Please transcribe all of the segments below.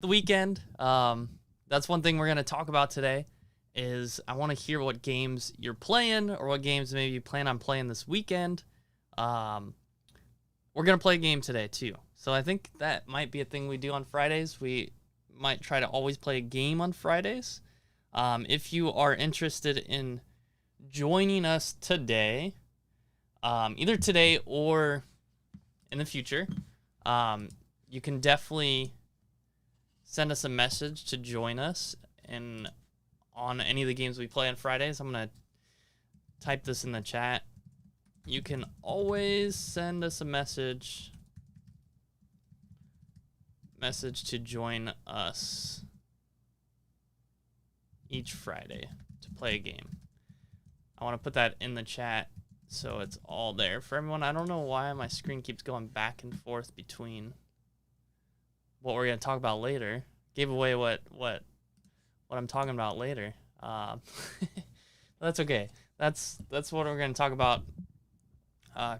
the weekend. That's one thing we're going to talk about today is I want to hear what games you're playing or what games maybe you plan on playing this weekend. We're going to play a game today too. So I think that might be a thing we do on Fridays. We might try to always play a game on Fridays. If you are interested in joining us today, either today or in the future, you can definitely send us a message to join us on any of the games we play on Fridays. I'm going to type this in the chat. You can always send us a message to join us each Friday to play a game. I want to put that in the chat so it's all there for everyone. I don't know why my screen keeps going back and forth between what we're going to talk about later. Gave away what I'm talking about later. That's okay. That's what we're going to talk about.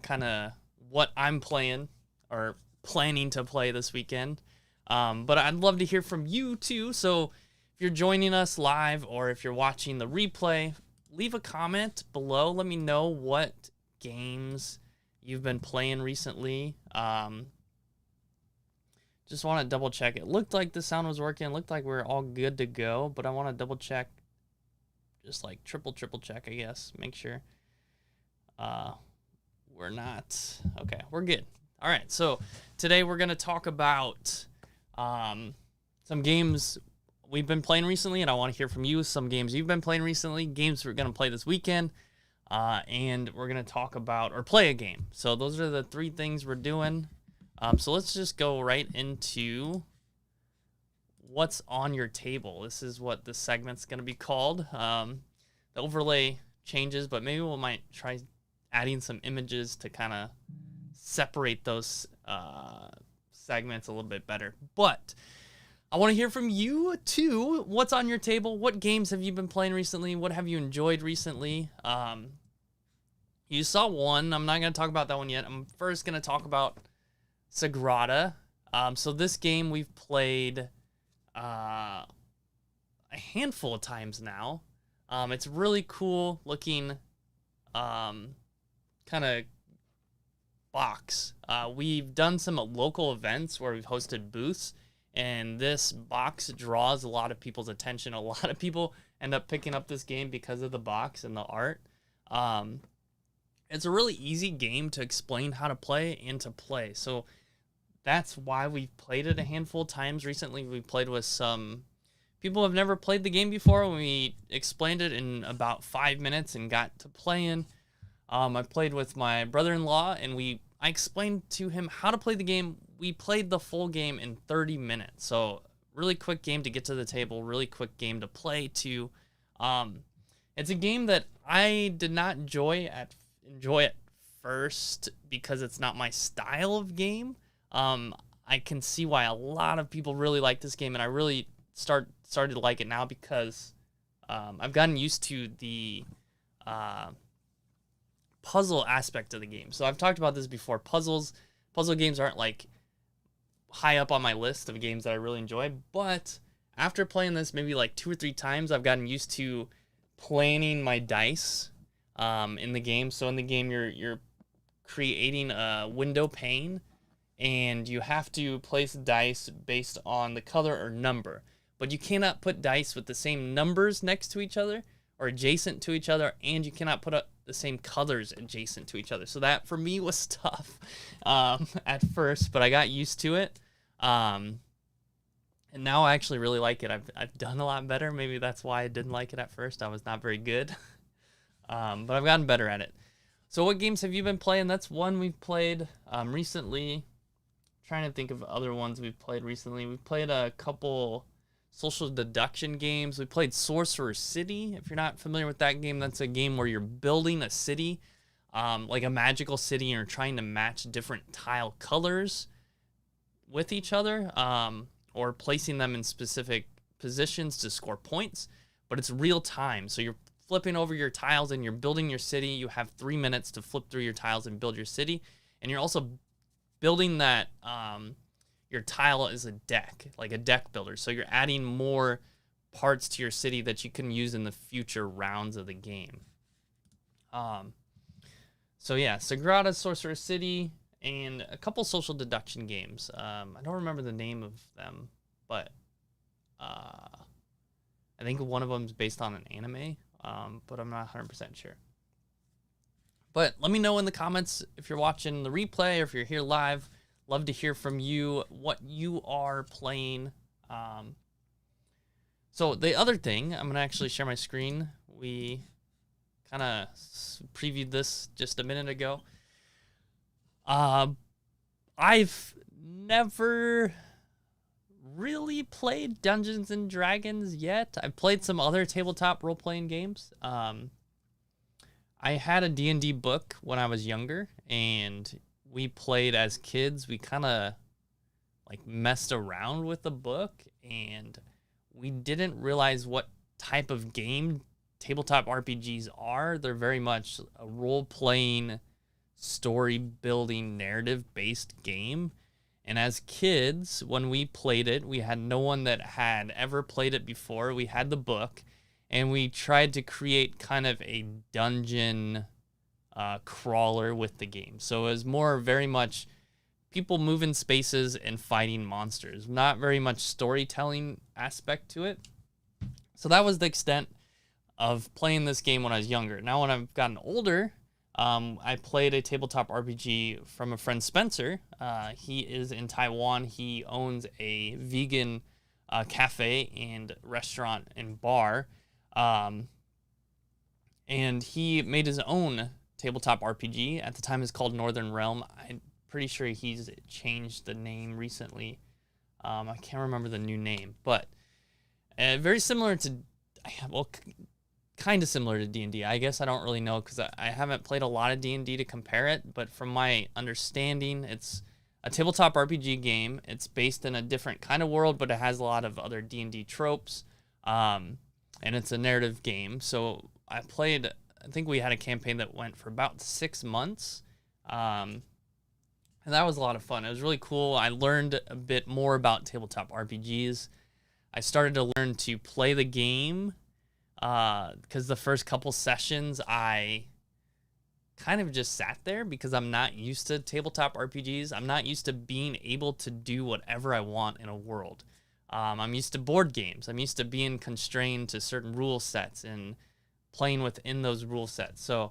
Kind of what I'm playing or planning to play this weekend. But I'd love to hear from you too. So if you're joining us live or if you're watching the replay, leave a comment below. Let me know what games you've been playing recently. Just want to double check. It looked like the sound was working. It looked like we're all good to go, but I want to double check. Just like triple check, I guess. Make sure we're not. Okay, we're good. All right, so today we're going to talk about some games we've been playing recently, and I want to hear from you. Some games you've been playing recently, games we're going to play this weekend, and we're going to talk about or play a game. So those are the three things we're doing. So let's just go right into what's on your table. This is what this segment's going to be called. The overlay changes, but maybe we might try adding some images to kind of separate those segments a little bit better. But I want to hear from you too. What's on your table? What games have you been playing recently? What have you enjoyed recently? You saw one. I'm not going to talk about that one yet. I'm first going to talk about Sagrada. So this game we've played a handful of times now. It's really cool looking kind of box. We've done some local events where we've hosted booths, and this box draws a lot of people's attention. A lot of people end up picking up this game because of the box and the art. It's a really easy game to explain how to play and to play. So that's why we've played it a handful of times recently. We played with some people who have never played the game before. We explained it in about 5 minutes and got to playing. I played with my brother-in-law, and I explained to him how to play the game. We played the full game in 30 minutes. So really quick game to get to the table, really quick game to play too. It's a game that I did not enjoy at first because it's not my style of game. I can see why a lot of people really like this game, and I really started to like it now because I've gotten used to the puzzle aspect of the game. So I've talked about this before. Puzzle games aren't like high up on my list of games that I really enjoy, but after playing this maybe like 2 or 3 times, I've gotten used to planning my dice in the game. So in the game, you're creating a window pane, and you have to place dice based on the color or number. But you cannot put dice with the same numbers next to each other or adjacent to each other, and you cannot put the same colors adjacent to each other. So that, for me, was tough at first, but I got used to it. And now I actually really like it. I've done a lot better. Maybe that's why I didn't like it at first. I was not very good. But I've gotten better at it. So what games have you been playing? That's one we've played recently. Trying to think of other ones we've played recently. We've played a couple social deduction games. We played Sorcerer's City. If you're not familiar with that game, that's a game where you're building a city, like a magical city, and you're trying to match different tile colors with each other, or placing them in specific positions to score points. But it's real time, so you're flipping over your tiles and you're building your city. You have 3 minutes to flip through your tiles and build your city, and you're also building that your tile is a deck, like a deck builder. So you're adding more parts to your city that you can use in the future rounds of the game. So yeah, Sagrada, Sorcerer's City, and a couple social deduction games. I don't remember the name of them, but I think one of them is based on an anime, but I'm not 100% sure. But let me know in the comments if you're watching the replay or if you're here live. Love to hear from you what you are playing. So the other thing, I'm going to actually share my screen. We kind of previewed this just a minute ago. I've never really played Dungeons and Dragons yet. I've played some other tabletop role-playing games. I had a D&D book when I was younger, and we played as kids. We kind of like messed around with the book, and we didn't realize what type of game tabletop RPGs are. They're very much a role-playing, story-building, narrative-based game. And as kids, when we played it, we had no one that had ever played it before. We had the book, and we tried to create kind of a dungeon crawler with the game. So it was more very much people moving spaces and fighting monsters, not very much storytelling aspect to it. So that was the extent of playing this game when I was younger. Now when I've gotten older, I played a tabletop RPG from a friend, Spencer. He is in Taiwan. He owns a vegan cafe and restaurant and bar. And he made his own tabletop RPG. At the time, it's called Northern Realm. I'm pretty sure he's changed the name recently. I can't remember the new name, but very similar to, well, kind of similar to D&D. I guess I don't really know because I haven't played a lot of D&D to compare it, but from my understanding, it's a tabletop RPG game. It's based in a different kind of world, but it has a lot of other D&D tropes, and it's a narrative game. So I think we had a campaign that went for about 6 months, and that was a lot of fun. It was really cool. I learned a bit more about tabletop RPGs. I started to learn to play the game, because the first couple sessions I kind of just sat there because I'm not used to tabletop RPGs. I'm not used to being able to do whatever I want in a world. I'm used to board games. I'm used to being constrained to certain rule sets and playing within those rule sets. So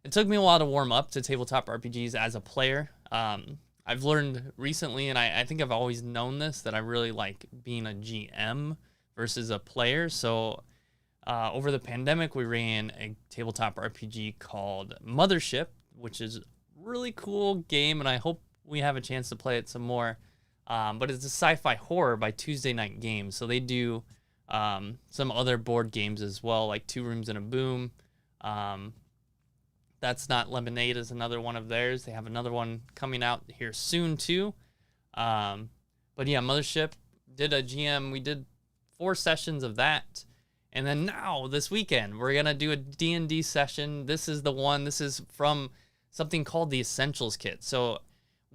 it took me a while to warm up to tabletop RPGs as a player. I've learned recently, and I think I've always known this, that I really like being a GM versus a player. So over the pandemic, we ran a tabletop RPG called Mothership, which is a really cool game, and I hope we have a chance to play it some more. But it's a sci-fi horror by Tuesday Night Games, so they do some other board games as well, like Two Rooms and a Boom. That's Not Lemonade is another one of theirs. They have another one coming out here soon, too. But yeah, Mothership did a GM. We did 4 sessions of that. And then now, this weekend, we're going to do a D&D session. This is the one. This is from something called the Essentials Kit. So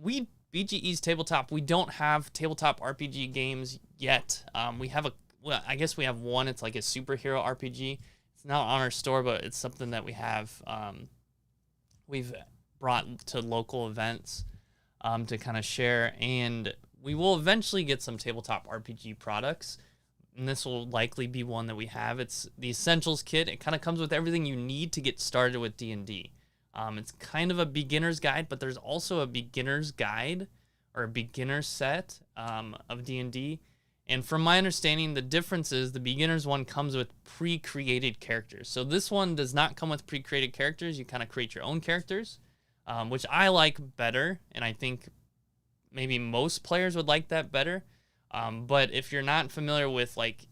BGE's Tabletop, we don't have tabletop RPG games yet. I guess we have one. It's like a superhero RPG. It's not on our store, but it's something that we have. We've brought to local events to kind of share. And we will eventually get some tabletop RPG products. And this will likely be one that we have. It's the Essentials Kit. It kind of comes with everything you need to get started with D&D. It's kind of a beginner's guide, but there's also a beginner's guide or a beginner set of D&D. And from my understanding, the difference is the beginner's one comes with pre-created characters. So this one does not come with pre-created characters. You kind of create your own characters, which I like better. And I think maybe most players would like that better. But if you're not familiar with like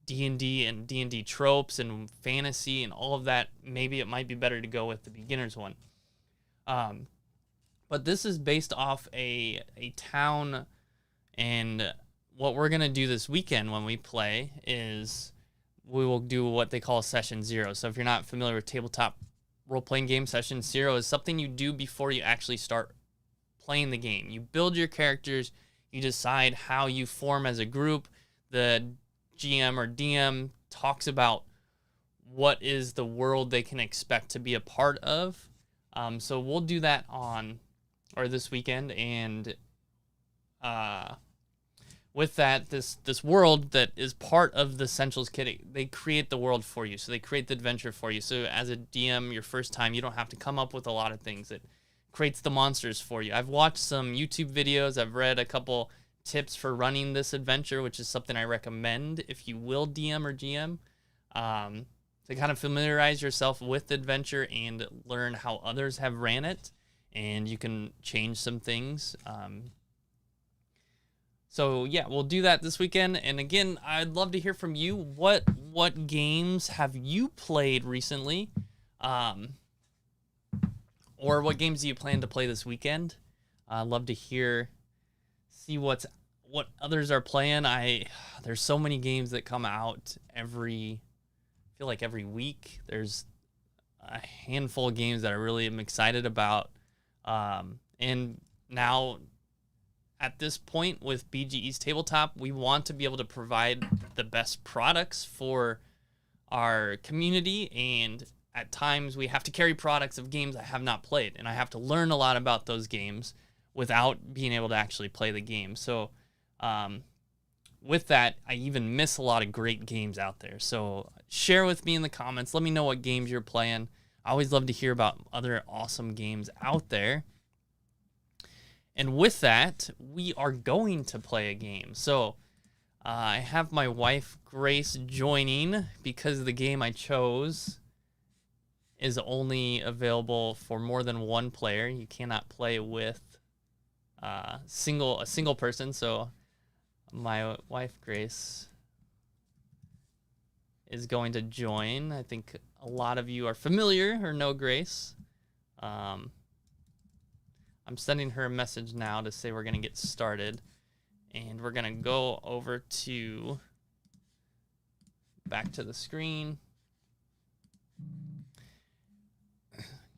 D&D and D&D tropes and fantasy and all of that, maybe it might be better to go with the beginner's one. But this is based off a town, and what we're going to do this weekend when we play is we will do what they call Session 0. So if you're not familiar with tabletop role-playing game, Session 0 is something you do before you actually start playing the game. You build your characters, You decide how you form as a group. The GM or DM talks about what is the world they can expect to be a part of. So we'll do that this weekend, and with that, this world that is part of the Essentials kit, they create the world for you. So they create the adventure for you. So as a DM, your first time, you don't have to come up with a lot of things. It creates the monsters for you. I've watched some YouTube videos. I've read a couple tips for running this adventure, which is something I recommend if you will DM or GM. To kind of familiarize yourself with the adventure and learn how others have ran it. And you can change some things. So yeah, we'll do that this weekend. And again, I'd love to hear from you. What games have you played recently? Or what games do you plan to play this weekend? I'd love to see what others are playing. There's so many games that come out every week. There's a handful of games that I really am excited about. And now, at this point with BGE's Tabletop, we want to be able to provide the best products for our community, and at times we have to carry products of games I have not played, and I have to learn a lot about those games without being able to actually play the game. So with that, I even miss a lot of great games out there. So share with me in the comments. Let me know what games you're playing. I always love to hear about other awesome games out there. And with that, we are going to play a game. So I have my wife, Grace, joining because the game I chose is only available for more than one player. You cannot play with a single person. So my wife, Grace, is going to join. I think a lot of you are familiar or know Grace. I'm sending her a message now to say we're going to get started, and we're going to go over back to the screen.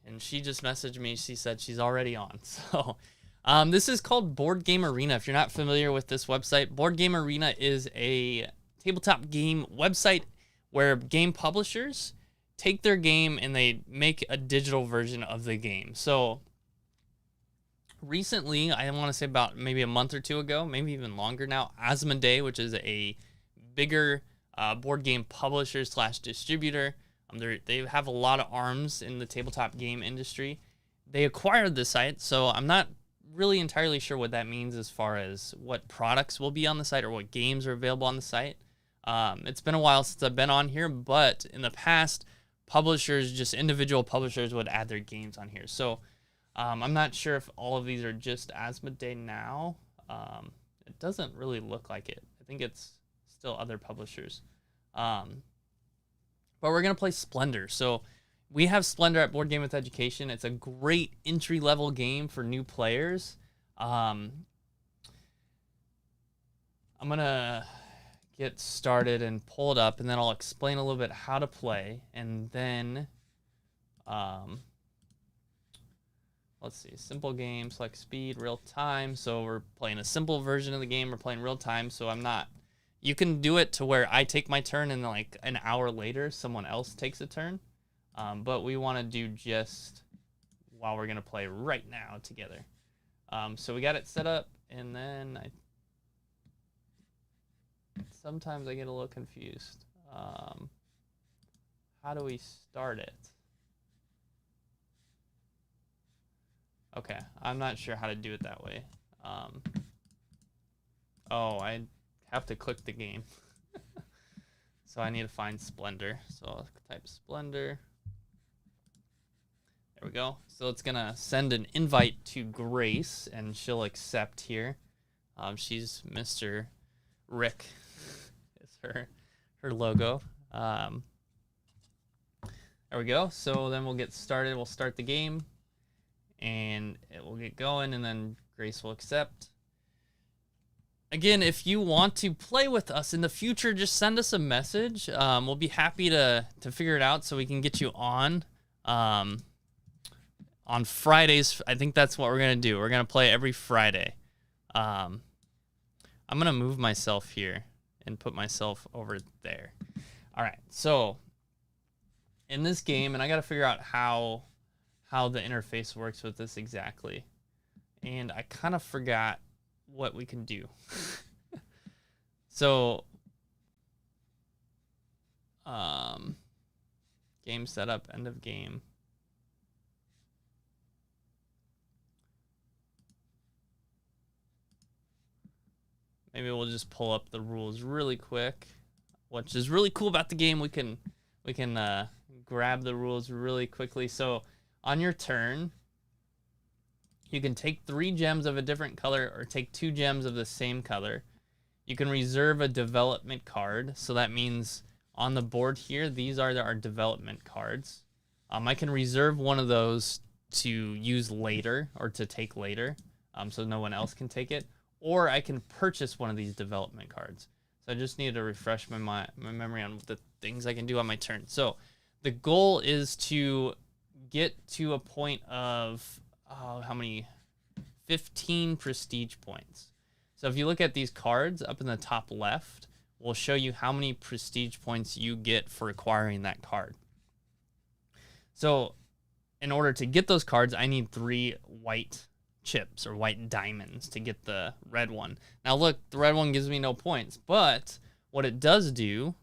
And she just messaged me. She said she's already on. So this is called Board Game Arena. If you're not familiar with this website, Board Game Arena is a tabletop game website where game publishers take their game and they make a digital version of the game. So recently, I want to say about maybe a month or two ago, maybe even longer now, Asmodee, which is a bigger board game publisher / distributor. They have a lot of arms in the tabletop game industry. They acquired the site, so I'm not really entirely sure what that means as far as what products will be on the site or what games are available on the site. It's been a while since I've been on here, but in the past, individual publishers would add their games on here. So I'm not sure if all of these are just Asmodee now. It doesn't really look like it. I think it's still other publishers. But we're going to play Splendor. So we have Splendor at Board Game with Education. It's a great entry-level game for new players. I'm going to get started and pull it up, and then I'll explain a little bit how to play. And then, let's see, simple game, select speed, real time. So we're playing a simple version of the game. We're playing real time, so you can do it to where I take my turn and like an hour later, someone else takes a turn. But we want to do just while we're going to play right now together. So we got it set up, and then sometimes I get a little confused. How do we start it? Okay, I'm not sure how to do it that way. I have to click the game. So I need to find Splendor. So I'll type Splendor. There we go. So it's going to send an invite to Grace, and she'll accept here. She's Mr. Rick. Is her logo. There we go. So then we'll get started. We'll start the game, and it will get going, and then Grace will accept. Again, if you want to play with us in the future, just send us a message. We'll be happy to figure it out so we can get you on Fridays. I think that's what we're going to do. We're going to play every Friday. I'm going to move myself here and put myself over there. All right, so in this game, and I got to figure out how the interface works with this exactly. And I kind of forgot what we can do. So, game setup, end of game. Maybe we'll just pull up the rules really quick, which is really cool about the game. We can grab the rules really quickly. So on your turn, you can take 3 gems of a different color or take 2 gems of the same color. You can reserve a development card. So that means on the board here, these are our development cards. I can reserve one of those to use later or to take later, so no one else can take it. Or I can purchase one of these development cards. So I just need to refresh my memory on the things I can do on my turn. So the goal is to get to a point of, how many? 15 prestige points. So if you look at these cards up in the top left, we'll show you how many prestige points you get for acquiring that card. So in order to get those cards, I need 3 white chips or white diamonds to get the red one. Now look, the red one gives me no points, but what it does do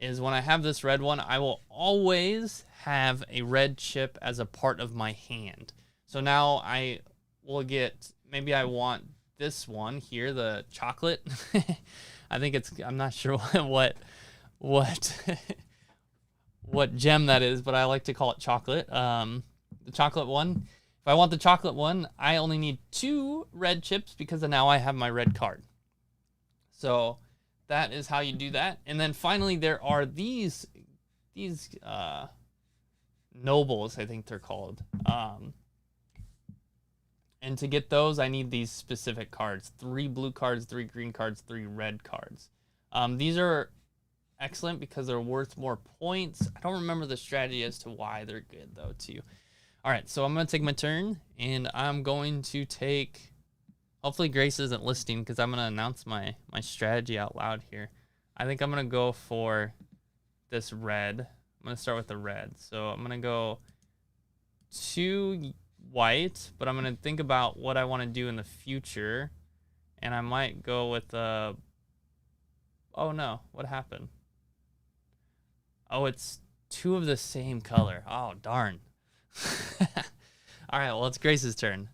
is when I have this red one, I will always have a red chip as a part of my hand. So now I will get, maybe I want this one here, the chocolate. I think it's, I'm not sure what gem that is, but I like to call it chocolate. The chocolate one. If I want the chocolate one, I only need 2 red chips because now I have my red card. So that is how you do that. And then finally, there are these nobles, I think they're called. And to get those, I need these specific cards: 3 blue cards, 3 green cards, 3 red cards. These are excellent because they're worth more points. I don't remember the strategy as to why they're good though too. All right, so I'm going to take my turn, and I'm going to take, hopefully Grace isn't listening because I'm going to announce my strategy out loud here. I think I'm going to go for this red. I'm going to start with the red. So I'm going to go 2 white, but I'm going to think about what I want to do in the future, and I might go with oh no, what happened? Oh, it's 2 of the same color. Oh, darn. All right, well, it's Grace's turn.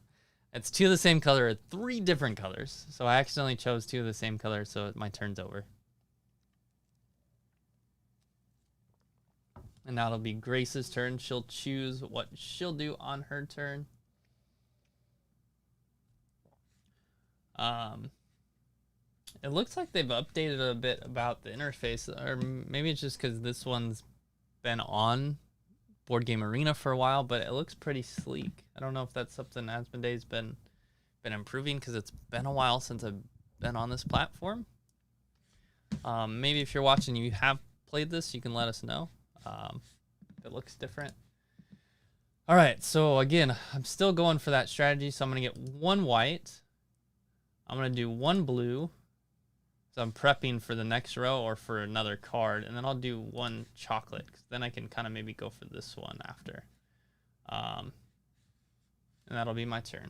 It's 2 of the same color, 3 different colors. So I accidentally chose 2 of the same color, so my turn's over. And now it'll be Grace's turn. She'll choose what she'll do on her turn. It looks like they've updated a bit about the interface, or maybe it's just because this one's been on Board Game Arena for a while, but it looks pretty sleek. I don't know if that's something Asmondee's been improving, because it's been a while since I've been on this platform. Maybe if you're watching, you have played this, you can let us know. If it looks different. All right, so again, I'm still going for that strategy, so I'm going to get 1 white. I'm going to do 1 blue. So I'm prepping for the next row or for another card, and then I'll do 1 chocolate, because then I can kind of maybe go for this one after. And that'll be my turn.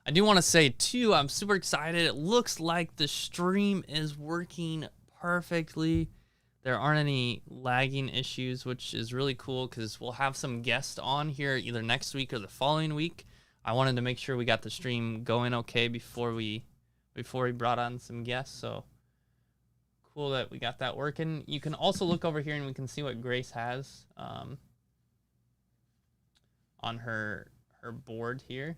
I do want to say, too, I'm super excited. It looks like the stream is working perfectly. There aren't any lagging issues, which is really cool, because we'll have some guests on here either next week or the following week. I wanted to make sure we got the stream going okay before we brought on some guests, so cool that we got that working. You can also look over here and we can see what Grace has on her board here.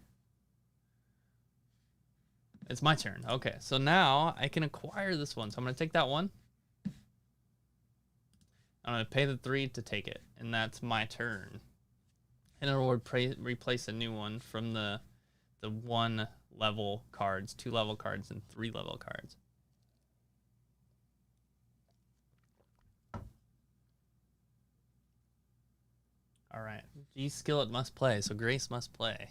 It's my turn. Okay, so now I can acquire this one. So I'm going to take that one. I'm going to pay the 3 to take it, and that's my turn. And it will replace a new one from the 1 level cards, 2 level cards, and 3 level cards. All right, G Skillet must play, so Grace must play.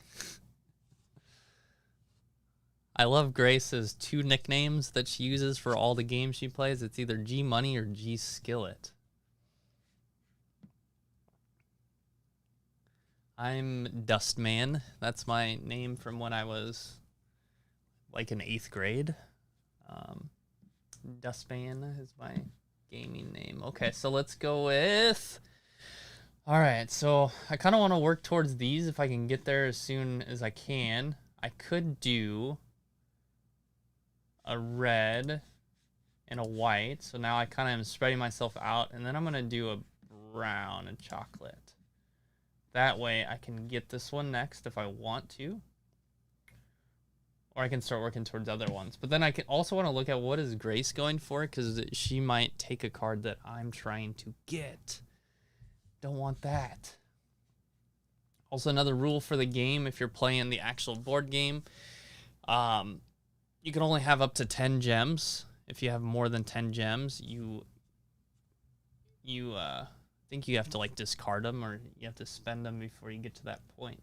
I love Grace's 2 nicknames that she uses for all the games she plays. It's either G Money or G Skillet. I'm Dustman. That's my name from when I was like in 8th grade. Dustman is my gaming name. Okay, so let's go with... All right, so I kind of want to work towards these if I can get there as soon as I can. I could do a red and a white. So now I kind of am spreading myself out. And then I'm going to do a brown and chocolate. That way I can get this one next if I want to. Or I can start working towards other ones. But then I can also want to look at what is Grace going for, because she might take a card that I'm trying to get. Don't want that. Also, another rule for the game, if you're playing the actual board game, you can only have up to 10 gems. If you have more than 10 gems, you think you have to like discard them, or you have to spend them before you get to that point.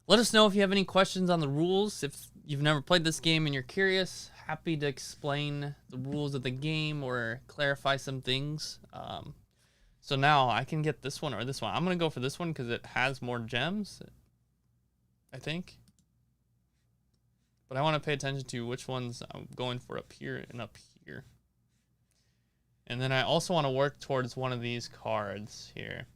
Let us know if you have any questions on the rules. If you've never played this game and you're curious, happy to explain the rules of the game or clarify some things. So now I can get this one or this one. I'm going to go for this one because it has more gems, I think. But I want to pay attention to which ones I'm going for up here and up here. And then I also want to work towards one of these cards here.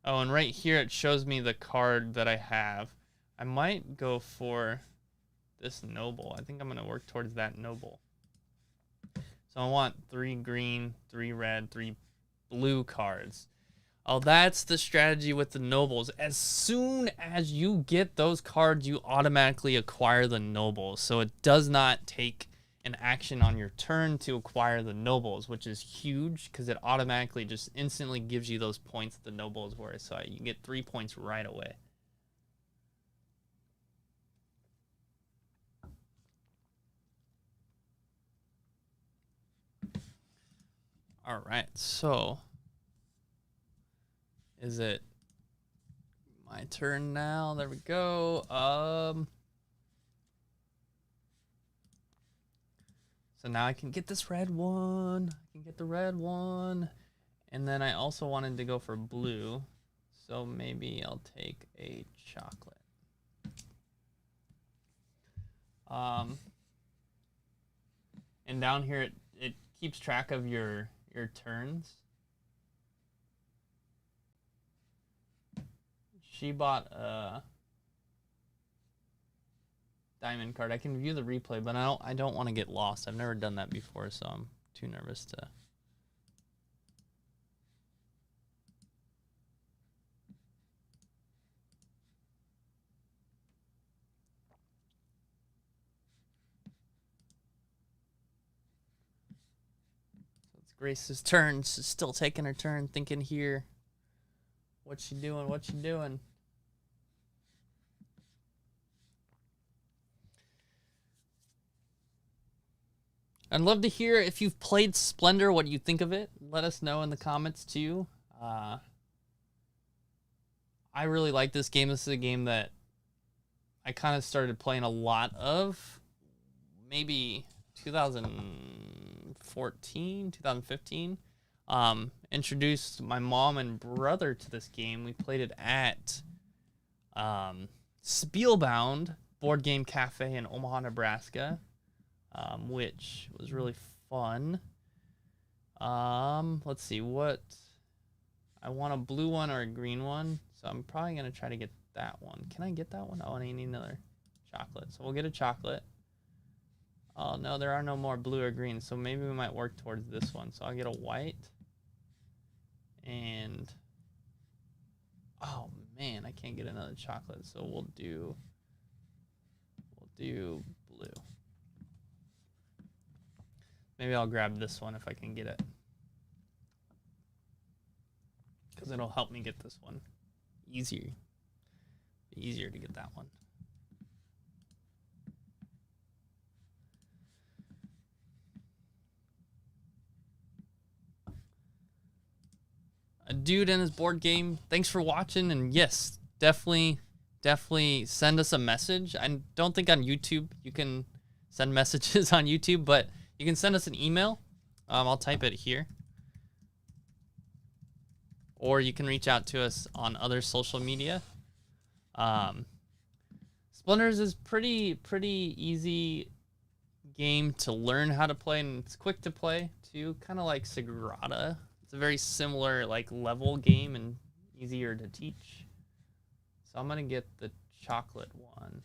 Oh, and right here it shows me the card that I have. I might go for this noble. I think I'm going to work towards that noble. So I want 3 green, 3 red, 3 blue cards. Oh, that's the strategy with the nobles. As soon as you get those cards, you automatically acquire the nobles. So it does not take an action on your turn to acquire the nobles, which is huge because it automatically just instantly gives you those points the noble is worth. So you get 3 points right away. All right, so is it my turn now? There we go. So now I can get this red one. I can get the red one. And then I also wanted to go for blue. So maybe I'll take a chocolate. And down here it keeps track of your turns. She bought a diamond card. I can view the replay, but I don't want to get lost. I've never done that before, so I'm too nervous to. So it's Grace's turn. She's still taking her turn, thinking here. What's she doing? What's she doing? I'd love to hear if you've played Splendor, what you think of it. Let us know in the comments too. I really like this game. This is a game that I kind of started playing a lot of, maybe 2014, 2015. Introduced my mom and brother to this game. We played it at Spielbound Board Game Cafe in Omaha, Nebraska. Which was really fun. Let's see what I want, a blue one or a green one. So I'm probably going to try to get that one. Can I get that one? Oh, and I need another chocolate. So we'll get a chocolate. Oh, no, there are no more blue or green. So maybe we might work towards this one. So I'll get a white. And, oh, man, I can't get another chocolate. So we'll do blue. Maybe I'll grab this one if I can get it, because it'll help me get this one easier to get that one. dude and his board game. Thanks for watching, and yes, definitely send us a message. I don't think on YouTube you can send messages on YouTube, but you can send us an email. I'll type it here. Or you can reach out to us on other social media. Splendors is pretty easy game to learn how to play, and it's quick to play too, kind of like Sagrada. It's a very similar like level game and easier to teach. So I'm gonna get the chocolate one.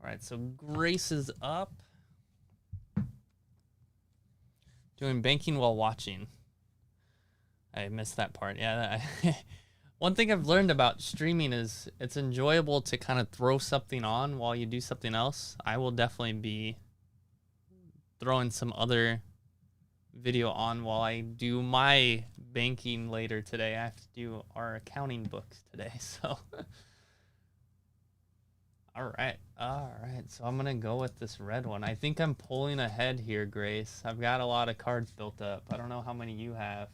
All right, so Grace is up. Doing banking while watching. I missed that part. Yeah. One thing I've learned about streaming is it's enjoyable to kind of throw something on while you do something else. I will definitely be throwing some other video on while I do my banking later today. I have to do our accounting books today, so. All right. So I'm going to go with this red one. I think I'm pulling ahead here, Grace. I've got a lot of cards built up. I don't know how many you have.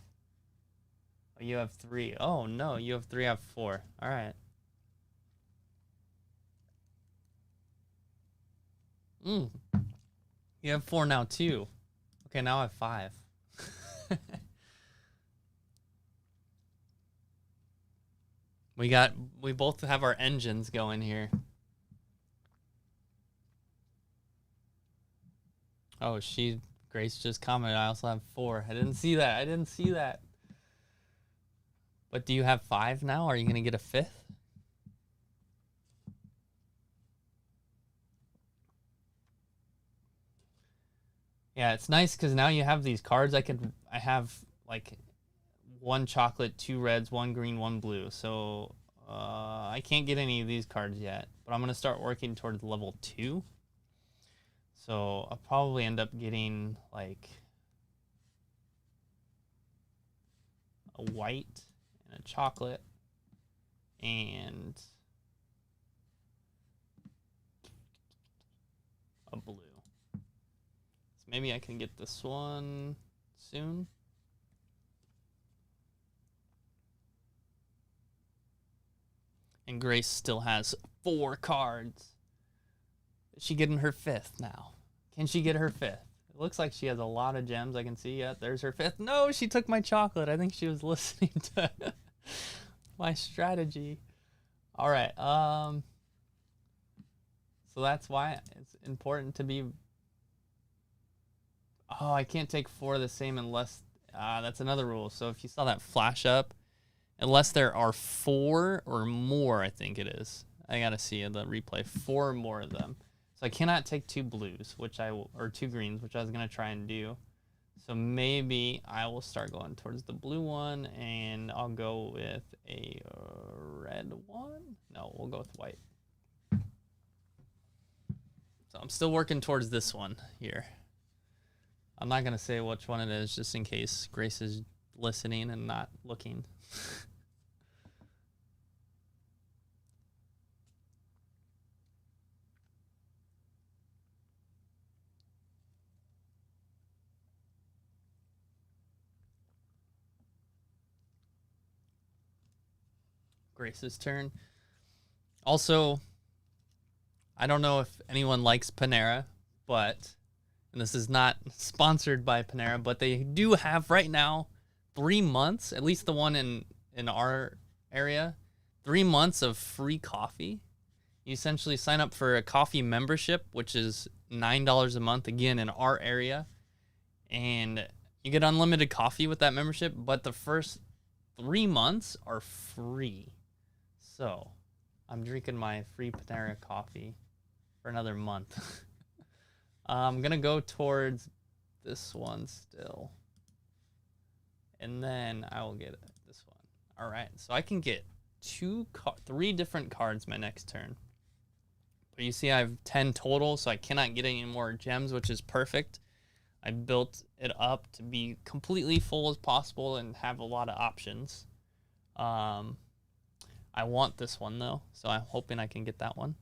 Oh, you have 3. Oh, no. You have 3. I have 4. All right. You have 4 now, too. Okay, now I have 5. We both have our engines going here. Oh, Grace just commented, I also have 4. I didn't see that. But do you have 5 now? Are you going to get a 5th? Yeah, it's nice because now you have these cards. I have like 1 chocolate, 2 reds, 1 green, 1 blue. So I can't get any of these cards yet. But I'm going to start working towards level 2. So I'll probably end up getting like a white and a chocolate and a blue. So maybe I can get this one soon. And Grace still has 4 cards. Is she getting her 5th now? Can she get her 5th? It looks like she has a lot of gems. I can see. Yeah, there's her 5th. No, she took my chocolate. I think she was listening to my strategy. All right. So that's why it's important to be. Oh, I can't take 4 of the same unless. That's another rule. So if you saw that flash up, unless there are 4 or more, I think it is. I gotta see the replay. 4 or more of them. So I cannot take 2 blues, or 2 greens, which I was gonna try and do. So maybe I will start going towards the blue one, and I'll go with a red one. No, we'll go with white. So I'm still working towards this one here. I'm not gonna say which one it is, just in case Grace is listening and not looking. Grace's turn. Also, I don't know if anyone likes Panera, but, and this is not sponsored by Panera, but they do have right now 3 months, at least the one in our area, 3 months of free coffee. You essentially sign up for a coffee membership, which is $9 a month, again, in our area. And you get unlimited coffee with that membership, but the first 3 months are free. So I'm drinking my free Panera coffee for another month. I'm going to go towards this one still. And then I will get this one. All right. So I can get 3 different cards my next turn. But you see I have 10 total, so I cannot get any more gems, which is perfect. I built it up to be completely full as possible and have a lot of options. I want this one, though, so I'm hoping I can get that one.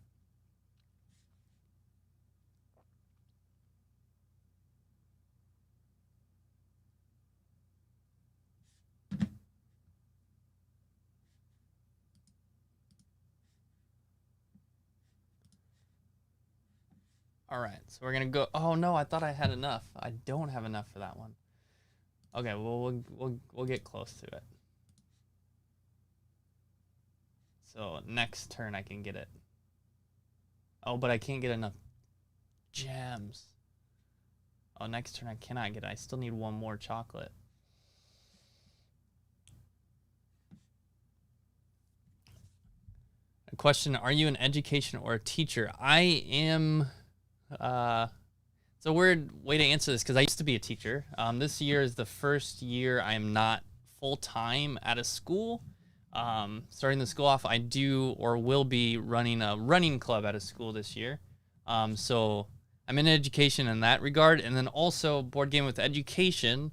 All right, so we're gonna go. Oh no, I thought I had enough. I don't have enough for that one. Okay, well we'll get close to it. So next turn I can get it. Oh, but I can't get enough gems. Oh, next turn I cannot get it. I still need one more chocolate. A question, are you an education or a teacher? I am, it's a weird way to answer this because I used to be a teacher. This year is the first year I am not full-time at a school. Starting the school off, I do or will be running a running club at a school this year. So I'm in education in that regard. And then also Board Game with Education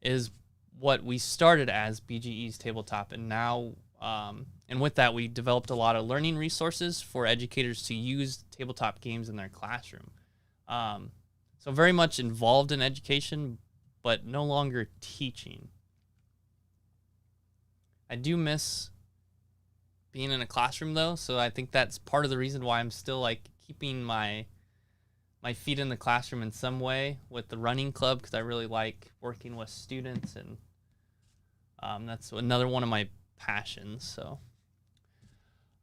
is what we started as BGE's Tabletop. And now, and with that, we developed a lot of learning resources for educators to use tabletop games in their classroom. So very much involved in education, but no longer teaching. I do miss being in a classroom though, so I think that's part of the reason why I'm still like keeping my feet in the classroom in some way with the running club, because I really like working with students, and that's another one of my passions. So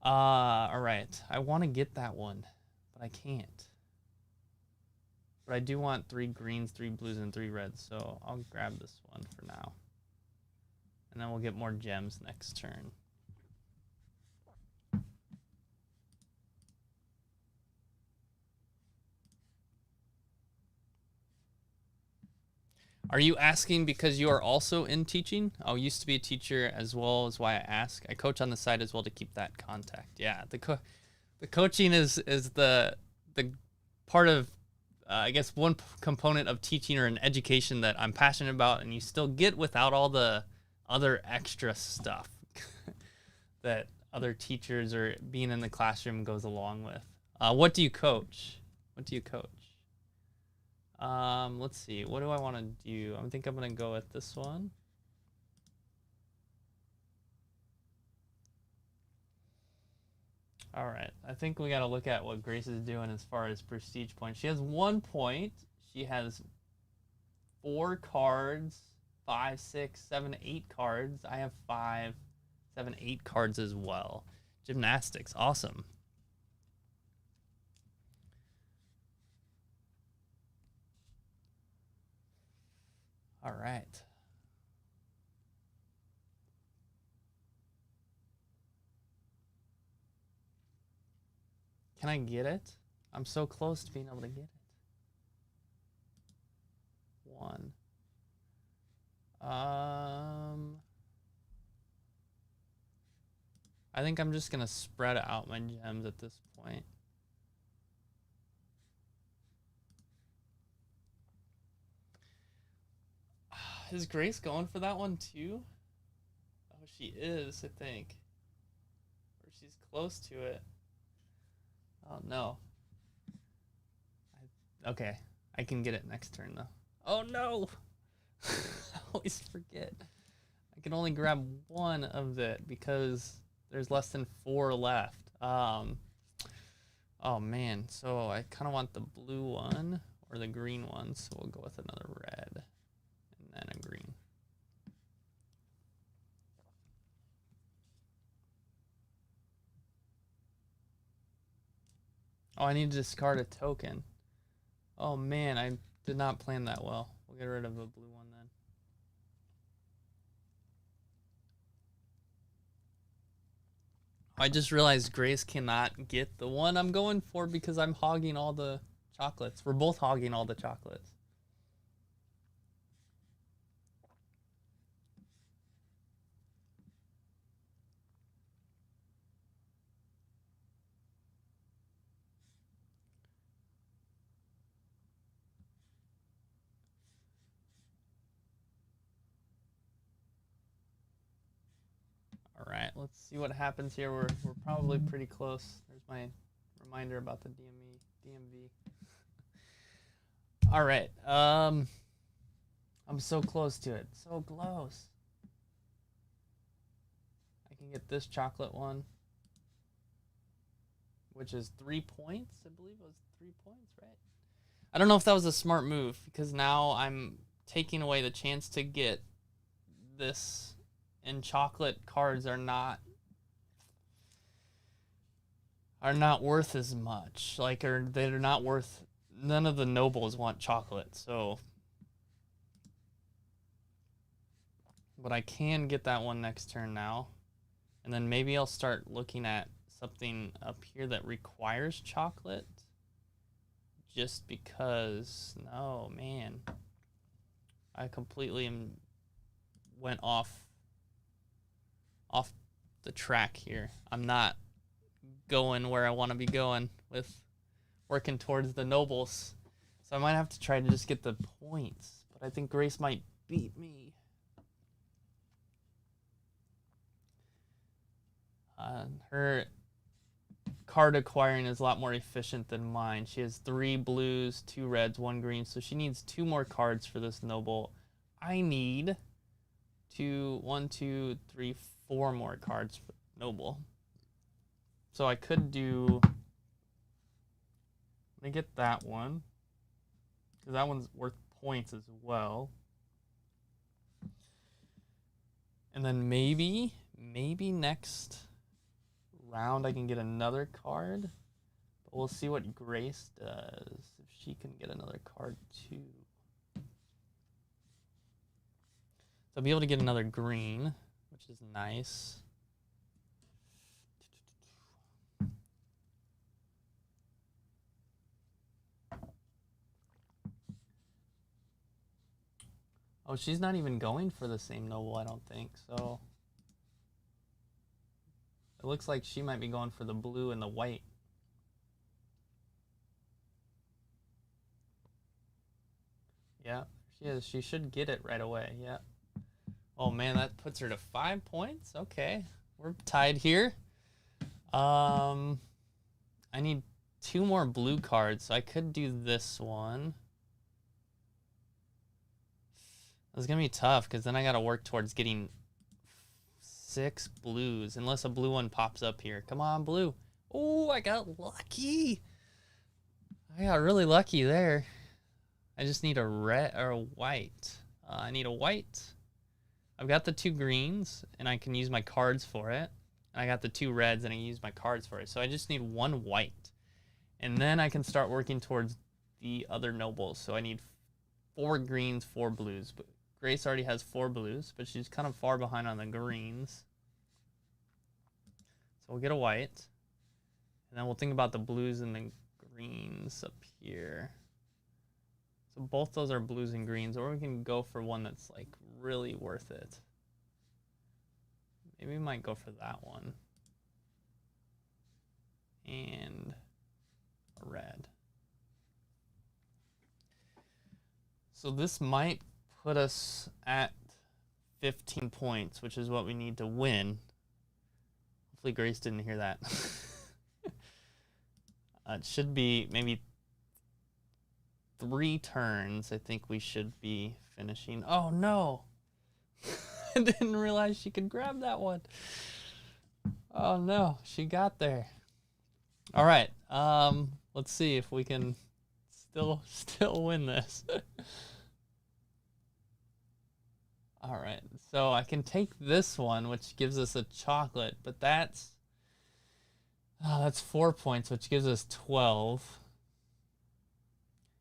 all right, I want to get that one, but I can't. But I do want 3 greens, 3 blues, and 3 reds, so I'll grab this one for now. And then we'll get more gems next turn. Are you asking because you are also in teaching? I used to be a teacher as well, is why I ask. I coach on the side as well to keep that contact. Yeah, the coaching is the part of, I guess, one component of teaching or an education that I'm passionate about, and you still get without all the other extra stuff that other teachers or being in the classroom goes along with. What do you coach? What do you coach? Let's see. What do I want to do? I think I'm going to go with this one. All right. I think we got to look at what Grace is doing as far as prestige points. She has 1 point. She has 4 cards, 5, 6, 7, 8 cards. I have 5, 7, 8 cards as well. Gymnastics. Awesome. All right. Can I get it? I'm so close to being able to get it. 1. I think I'm just going to spread out my gems at this point. Is Grace going for that one too? Oh, she is, I think. Or she's close to it. Oh, no. Okay, I can get it next turn, though. Oh, no! I always forget. I can only grab 1 of it because there's less than 4 left. Oh, man. So I kind of want the blue one or the green one, so we'll go with another red and then a green. Oh, I need to discard a token. Oh, man, I did not plan that well. We'll get rid of a blue one then. I just realized Grace cannot get the one I'm going for because I'm hogging all the chocolates. We're both hogging all the chocolates. All right, let's see what happens here. We're probably pretty close. There's my reminder about the DMV. All right. I'm so close to it. So close. I can get this chocolate one, which is 3 points. I believe it was 3 points, right? I don't know if that was a smart move, because now I'm taking away the chance to get this, and chocolate cards are not worth as much. Like, or they're not worth, none of the nobles want chocolate, so. But I can get that one next turn now. And then maybe I'll start looking at something up here that requires chocolate. Just because, no, man. I completely went off the track here. I'm not going where I want to be going with working towards the nobles. So I might have to try to just get the points. But I think Grace might beat me. Her card acquiring is a lot more efficient than mine. She has 3 blues, 2 reds, 1 green, so she needs 2 more cards for this noble. I need 1, 2, 3, 4 more cards for noble. So I could do, let me get that one, because that one's worth points as well. And then maybe next round I can get another card, but we'll see what Grace does, if she can get another card too. So I'll be able to get another green, which is nice. Oh, she's not even going for the same noble, I don't think, so. It looks like she might be going for the blue and the white. Yeah, she is. She should get it right away, yeah. Oh man, that puts her to 5 points? Okay, we're tied here. I need 2 more blue cards, so I could do this one. It's gonna be tough, because then I gotta work towards getting 6 blues, unless a blue one pops up here. Come on, blue. Oh, I got lucky. I got really lucky there. I just need a red or a white. I need a white. I've got the 2 greens, and I can use my cards for it. And I got the 2 reds, and I can use my cards for it. So I just need 1 white. And then I can start working towards the other nobles. So I need 4 greens, 4 blues. But Grace already has 4 blues, but she's kind of far behind on the greens. So we'll get a white. And then we'll think about the blues and the greens up here. So both those are blues and greens, or we can go for one that's like really worth it. Maybe we might go for that one. And a red. So this might put us at 15 points, which is what we need to win. Hopefully Grace didn't hear that. It should be maybe 3 turns. I think we should be finishing. Oh no! I didn't realize she could grab that one. Oh no, she got there. All right, let's see if we can still win this. All right, so I can take this one, which gives us a chocolate, but that's 4 points, which gives us 12.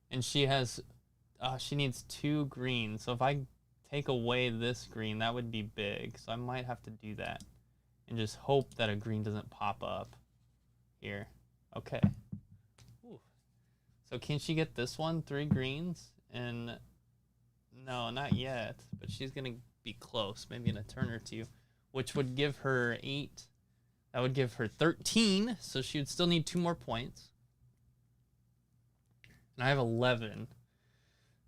And she has, she needs 2 greens. So if I take away this green, that would be big. So I might have to do that and just hope that a green doesn't pop up here. Okay. Ooh. So can she get this one? 3 greens? And no, not yet. But she's going to be close, maybe in a turn or 2, which would give her 8. That would give her 13. So she would still need 2 more points. And I have 11.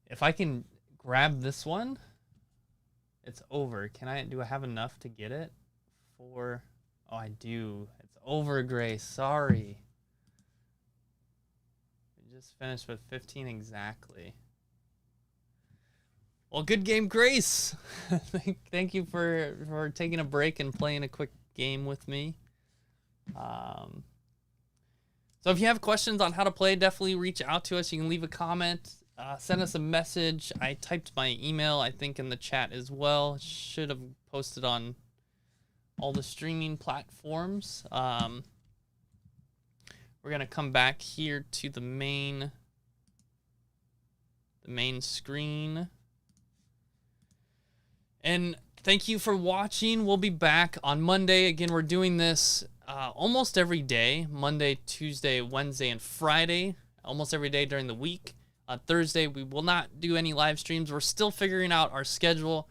If I can grab this one, it's over. Do I have enough to get it? Oh, I do. It's over, Grace. Sorry. We just finished with 15 exactly. Well, good game, Grace. Thank you for taking a break and playing a quick game with me. So So if you have questions on how to play, definitely reach out to us. You can leave a comment, send us a message. I typed my email, I think, in the chat as well. Should have posted on all the streaming platforms. We're going to come back here to the main screen. And thank you for watching. We'll be back on Monday. Again, we're doing this almost every day. Monday, Tuesday, Wednesday, and Friday. Almost every day during the week. Thursday, we will not do any live streams. We're still figuring out our schedule.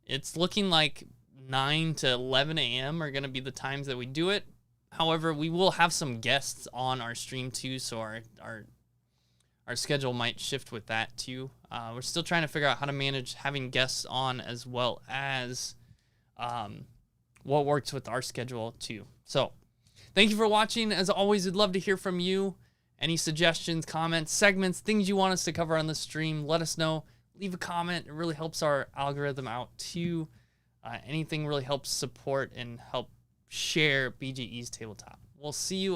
It's looking like 9 to 11 a.m. are going to be the times that we do it. However, we will have some guests on our stream too, so our schedule might shift with that too. We're still trying to figure out how to manage having guests on as well as what works with our schedule too. So thank you for watching. As always, we'd love to hear from you. Any suggestions, comments, segments, things you want us to cover on the stream, let us know. Leave a comment. It really helps our algorithm out too. Anything really helps support and help share BGE's Tabletop. We'll see you